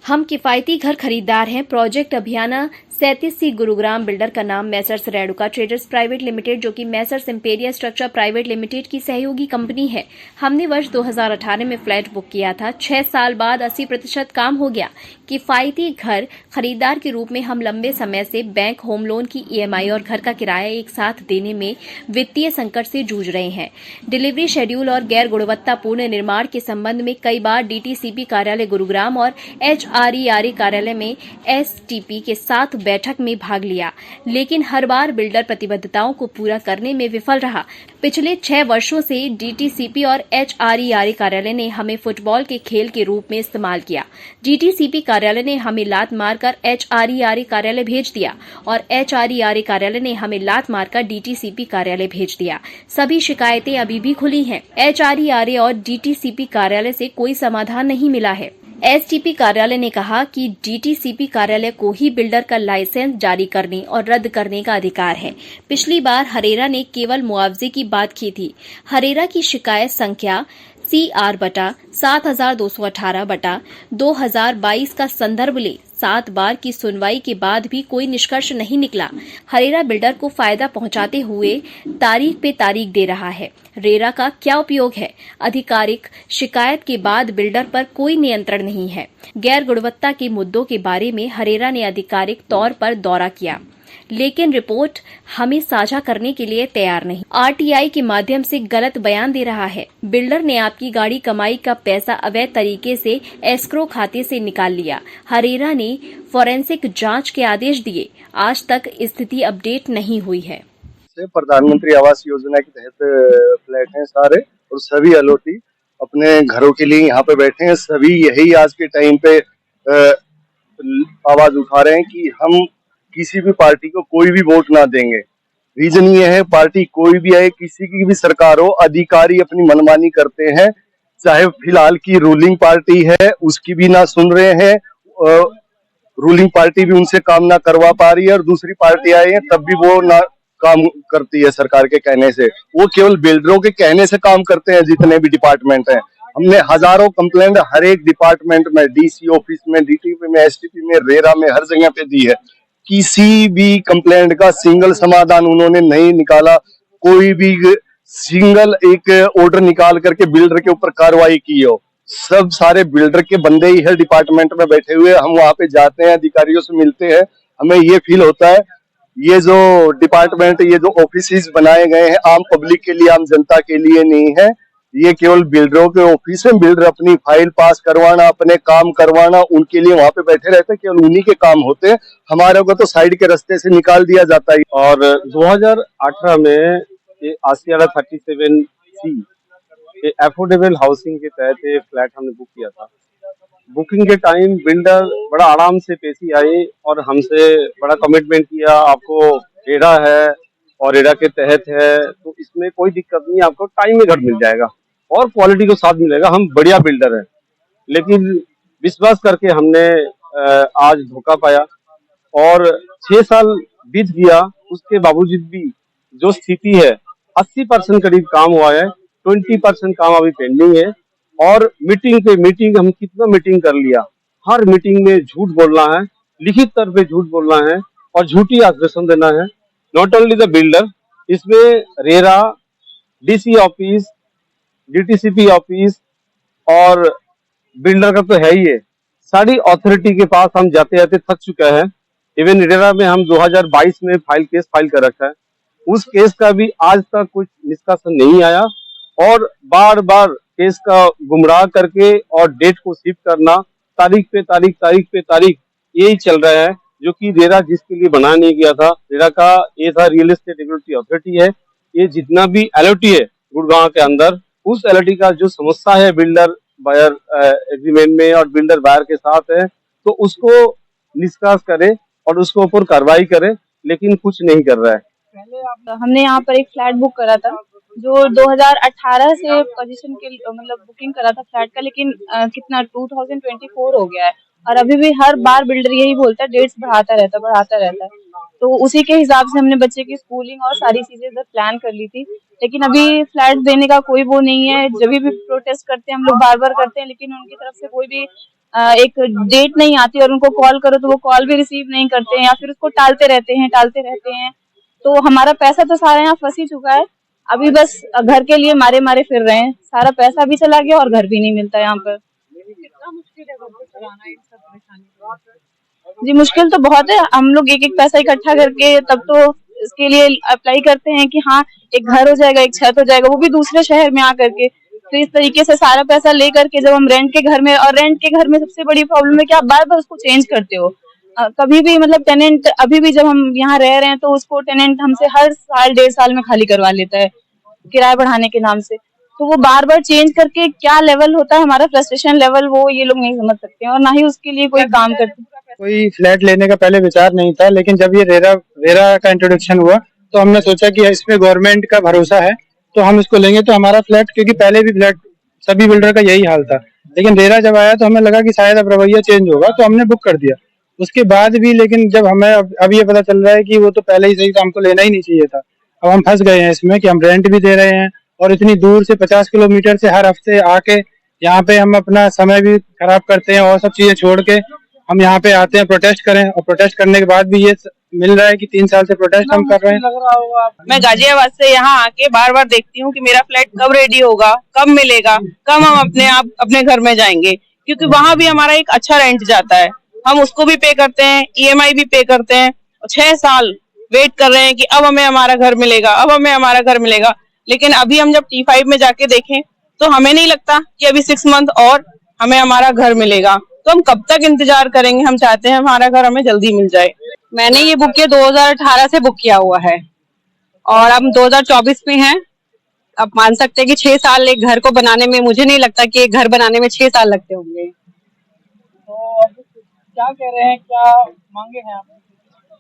हम किफायती घर खरीदार हैं। प्रोजेक्ट अभियाना 37C गुरुग्राम बिल्डर का नाम Messrs Renuka traders private limited, जो कि मैसर्स इंपेरिया स्ट्रक्चर प्राइवेट लिमिटेड की सहयोगी कंपनी है। हमने वर्ष 2018 में फ्लैट बुक किया था। 6 साल बाद 80% काम हो गया। किफायती घर खरीदार के रूप में हम लंबे समय से बैंक, होम लोन की EMI और घर का किराया एक साथ देने में वित्तीय संकट से जूझ रहे हैं। डिलीवरी शेड्यूल और गैर गुणवत्तापूर्ण निर्माण के संबंध में कई बार DTCP कार्यालय गुरुग्राम और HRERA कार्यालय में STP के साथ बैठक में भाग लिया, लेकिन हर बार बिल्डर प्रतिबद्धताओं को पूरा करने में विफल रहा। पिछले 6 वर्षों से DTCP और HRERA कार्यालय ने हमें फुटबॉल के खेल के रूप में इस्तेमाल किया। DTCP कार्यालय ने हमें लात मारकर HRERA कार्यालय भेज दिया और HRERA कार्यालय ने हमें लात मारकर DTCP कार्यालय भेज दिया। सभी शिकायतें अभी भी खुली हैं। HRERA और DTCP कार्यालय से कोई समाधान नहीं मिला है। STP कार्यालय ने कहा कि DTCP कार्यालय को ही बिल्डर का लाइसेंस जारी करने और रद्द करने का अधिकार है। पिछली बार हरेरा ने केवल मुआवजे की बात की थी। हरेरा की शिकायत संख्या CR/7218/2022 का संदर्भ ले 7 बार की सुनवाई के बाद भी कोई निष्कर्ष नहीं निकला। हरेरा बिल्डर को फायदा पहुंचाते हुए तारीख पे तारीख दे रहा है। रेरा का क्या उपयोग है? आधिकारिक शिकायत के बाद बिल्डर पर कोई नियंत्रण नहीं है। गैर गुणवत्ता के मुद्दों के बारे में हरेरा ने आधिकारिक तौर पर दौरा किया, लेकिन रिपोर्ट हमें साझा करने के लिए तैयार नहीं। RTI के माध्यम से गलत बयान दे रहा है। बिल्डर ने आपकी गाड़ी कमाई का पैसा अवैध तरीके से एस्क्रो खाते से निकाल लिया। हरेरा ने फोरेंसिक जांच के आदेश दिए। आज तक स्थिति अपडेट नहीं हुई है। प्रधानमंत्री आवास योजना के तहत फ्लैट हैं सारे, और सभी अलॉटी अपने घरों के लिए यहाँ पे बैठे हैं। सभी यही आज के टाइम पे आवाज उठा रहे हैं कि हम किसी भी पार्टी को कोई भी वोट ना देंगे। रीजन ये है, पार्टी कोई भी आए, किसी की भी सरकार हो, अधिकारी अपनी मनमानी करते हैं। चाहे फिलहाल की रूलिंग पार्टी है उसकी भी ना सुन रहे हैं, रूलिंग पार्टी भी उनसे काम ना करवा पा रही है, और दूसरी पार्टी आई है तब भी वो ना काम करती है सरकार के कहने से। वो केवल बिल्डरों के कहने से काम करते हैं। जितने भी डिपार्टमेंट हैं, हमने हजारों कंप्लेंट हर एक डिपार्टमेंट में, DC ऑफिस में, DTP में, STP में, रेरा में, हर जगह पे दी है। किसी भी कंप्लेंट का सिंगल समाधान उन्होंने नहीं निकाला। कोई भी सिंगल एक ऑर्डर निकाल करके बिल्डर के ऊपर कार्रवाई की हो। सब सारे बिल्डर के बंदे ही है डिपार्टमेंट में बैठे हुए। हम वहां पे जाते हैं, अधिकारियों से मिलते हैं, हमें ये फील होता है ये जो डिपार्टमेंट, ये जो ऑफिस बनाए गए हैं आम पब्लिक के लिए, आम जनता के लिए नहीं है। ये केवल बिल्डरों के ऑफिस में, बिल्डर अपनी फाइल पास करवाना, अपने काम करवाना, उनके लिए वहां पे बैठे रहते हैं। केवल उन्हीं के काम होते हैं, हमारे को तो साइड के रास्ते से निकाल दिया जाता है। और 2018 में ये आसियाना 37C ये अफोर्डेबल हाउसिंग के तहत ये फ्लैट हमने बुक किया था। बुकिंग के टाइम बिल्डर बड़ा आराम से पेशी आए और हमसे बड़ा कमिटमेंट किया, आपको रेरा है और रेरा के तहत है तो इसमें कोई दिक्कत नहीं, आपको टाइम में घर मिल जाएगा और क्वालिटी को साथ मिलेगा, हम बढ़िया बिल्डर हैं। लेकिन विश्वास करके हमने आज धोखा पाया और 6 साल बीत गया। उसके बावजूद भी जो स्थिति है, 80% करीब काम हुआ है, 20% काम अभी पेंडिंग है। और मीटिंग पे मीटिंग, हम कितना मीटिंग कर लिया, हर मीटिंग में झूठ बोलना है, लिखित तौर पे झूठ बोलना है और झूठी आश्वासन देना है। नॉट ओनली द बिल्डर, इसमें RERA, DC office, DTCP office और बिल्डर का तो है ही है। सारी अथॉरिटी के पास हम जाते जाते थक चुके हैं। इवन रेरा में हम 2022 में केस फाइल कर रखा है, उस केस का भी आज तक कुछ निष्कासन नहीं आया और बार बार केस का गुमराह करके और डेट को शिफ्ट करना, तारीख पे तारीख यही चल रहा है। जो कि रेरा जिसके लिए बनाया नहीं गया था, रेरा का ये था रियल एस्टेट रेगुलेटरी अथॉरिटी है। ये जितना भी एलओटी है गुड़गांव के अंदर, उस एलओटी का जो समस्या है बिल्डर बायर एग्रीमेंट में और बिल्डर बायर के साथ है, तो उसको निष्कास करे और उसके ऊपर कार्रवाई करे, लेकिन कुछ नहीं कर रहा है। पहले हमने यहाँ पर एक फ्लैट बुक करा था जो 2018 से पोजीशन के मतलब बुकिंग करा था फ्लैट का, लेकिन कितना 2024 हो गया है और अभी भी हर बार बिल्डर यही बोलता है डेट्स बढ़ाता रहता है। तो उसी के हिसाब से हमने बच्चे की स्कूलिंग और सारी चीजें इधर प्लान कर ली थी, लेकिन अभी फ्लैट देने का कोई वो नहीं है। जब भी प्रोटेस्ट करते हैं हम लोग, बार बार करते हैं, लेकिन उनकी तरफ से कोई भी एक डेट नहीं आती और उनको कॉल करो तो वो कॉल भी रिसीव नहीं करते हैं या फिर उसको टालते रहते हैं। तो हमारा पैसा तो सारा यहाँ फंस ही चुका है। अभी बस घर के लिए मारे मारे फिर रहे हैं, सारा पैसा भी चला गया और घर भी नहीं मिलता यहाँ पर। जी मुश्किल तो बहुत है, हम लोग एक एक पैसा इकट्ठा करके तब तो इसके लिए अप्लाई करते हैं कि हाँ एक घर हो जाएगा, एक छत हो जाएगा, वो भी दूसरे शहर में आकर के। तो इस तरीके से सारा पैसा ले करके जब हम रेंट के घर में, और रेंट के घर में सबसे बड़ी प्रॉब्लम है कि आप बार बार उसको चेंज करते हो। कभी भी मतलब टेनेंट, अभी भी जब हम यहाँ रह रहे हैं तो उसको टेनेंट हमसे हर साल 1.5 साल में खाली करवा लेता है किराया बढ़ाने के नाम से। तो वो बार बार चेंज करके क्या लेवल होता है हमारा फ्रस्ट्रेशन लेवल, वो ये लोग नहीं समझ सकते हैं और ना ही उसके लिए कोई काम करते। कोई फ्लैट लेने का पहले विचार नहीं था, लेकिन जब ये रेरा का इंट्रोडक्शन हुआ तो हमने सोचा कि इसमें गवर्नमेंट का भरोसा है तो हम इसको लेंगे तो हमारा फ्लैट, क्योंकि पहले भी फ्लैट सभी बिल्डर का यही हाल था, लेकिन रेरा जब आया तो हमें लगा कि शायद अब रवैया चेंज होगा तो हमने बुक कर दिया। उसके बाद भी लेकिन जब हमें अब ये पता चल रहा है कि वो तो पहले ही सही था, हमको लेना ही नहीं चाहिए था। अब हम फंस गए हैं इसमें कि हम रेंट भी दे रहे हैं और इतनी दूर से 50 किलोमीटर से हर हफ्ते आके यहाँ पे हम अपना समय भी खराब करते हैं और सब चीजें छोड़ के हम यहाँ पे आते हैं प्रोटेस्ट करें, और प्रोटेस्ट करने के बाद भी ये मिल रहा है कि 3 साल से प्रोटेस्ट हम कर रहे हैं। मैं गाजियाबाद से यहाँ आके बार बार देखती हूँ कि मेरा फ्लैट कब रेडी होगा, कब मिलेगा, कब हम अपने घर में जाएंगे, क्योंकि वहाँ भी हमारा एक अच्छा रेंट जाता है, हम उसको भी पे करते हैं, EMI भी पे करते हैं। 6 साल वेट कर रहे हैं कि अब हमें हमारा घर मिलेगा, अब हमें हमारा घर मिलेगा। लेकिन अभी हम जब T5 में जाके देखें तो हमें नहीं लगता कि अभी 6 मंथ और हमें हमारा घर मिलेगा। तो हम कब तक इंतजार करेंगे, हम चाहते हैं हमारा घर हमें जल्दी मिल जाए। मैंने ये बुक किया 2018 से बुक किया हुआ है और हम 2024 में हैं। आप मान सकते हैं कि 6 साल एक घर को बनाने में, मुझे नहीं लगता कि एक घर बनाने में 6 साल लगते होंगे। तो अब क्या कह रहे हैं, क्या मांगे हैं आप?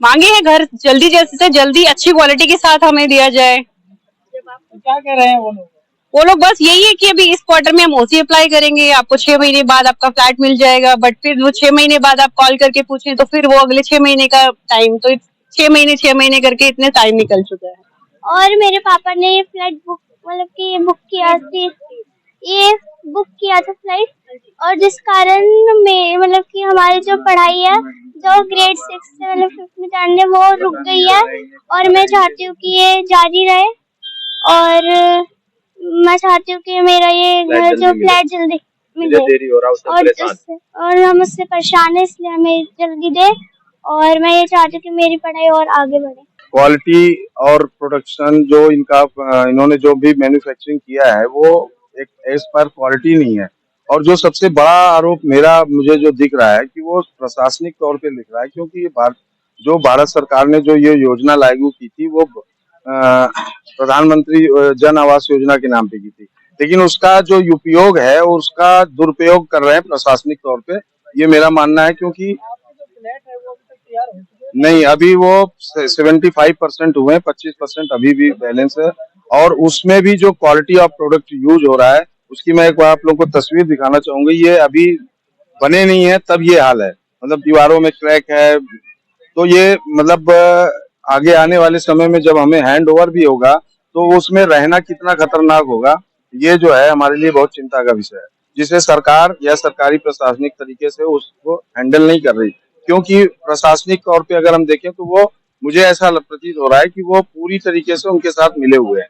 मांगे हैं घर जल्दी से जल्दी अच्छी क्वालिटी के साथ हमें दिया जाए। तो क्या कह रहे हैं वो लोग? वो लोग बस यही है कि अभी इस क्वार्टर में हम OC अप्लाई करेंगे, आपको 6 महीने बाद आपका फ्लैट मिल जाएगा। बट फिर वो 6 महीने बाद आप कॉल करके पूछें तो फिर वो अगले 6 महीने का टाइम, तो 6 महीने करके इतने टाइम निकल चुका है। और मेरे पापा ने ये फ्लैट बुक मतलब कि ये बुक किया था फ्लाइट, और जिस कारण में मतलब कि हमारी जो पढ़ाई है जो ग्रेड 6 से मतलब 5th में जाने वो रुक गई है, और मैं चाहती हूँ कि ये जारी रहे और मैं चाहती हूँ कि मेरा ये जो फ्लैट जल्दी मिले और हम उससे परेशान है, इसलिए हमें जल्दी दे। और मैं ये चाहती हूँ कि मेरी पढ़ाई और आगे बढ़े। क्वालिटी और प्रोडक्शन जो इन्होंने जो भी मैन्युफैक्चरिंग किया है वो एक एज पर क्वालिटी नहीं है। और जो सबसे बड़ा आरोप मुझे जो दिख रहा है कि वो प्रशासनिक तौर पे दिख रहा है, क्योंकि जो भारत सरकार ने जो ये योजना लागू की थी वो प्रधानमंत्री जन आवास योजना के नाम पे की थी, लेकिन उसका जो उपयोग है उसका दुरुपयोग कर रहे हैं प्रशासनिक तौर पे, ये मेरा मानना है। क्योंकि नहीं, अभी वो 75% हुए, 25% अभी भी बैलेंस है, और उसमें भी जो क्वालिटी ऑफ प्रोडक्ट यूज हो रहा है उसकी मैं एक बार आप लोगों को तस्वीर दिखाना चाहूंगा। ये अभी बने नहीं है तब ये हाल है, मतलब दीवारों में क्रैक है। तो ये मतलब आगे आने वाले समय में जब हमें हैंड ओवर भी होगा तो उसमें रहना कितना खतरनाक होगा, ये जो है हमारे लिए बहुत चिंता का विषय है, जिसे सरकार या सरकारी प्रशासनिक तरीके से उसको हैंडल नहीं कर रही। क्योंकि प्रशासनिक तौर पे अगर हम देखें तो वो, मुझे ऐसा प्रतीत हो रहा है कि वो पूरी तरीके से उनके साथ मिले हुए हैं।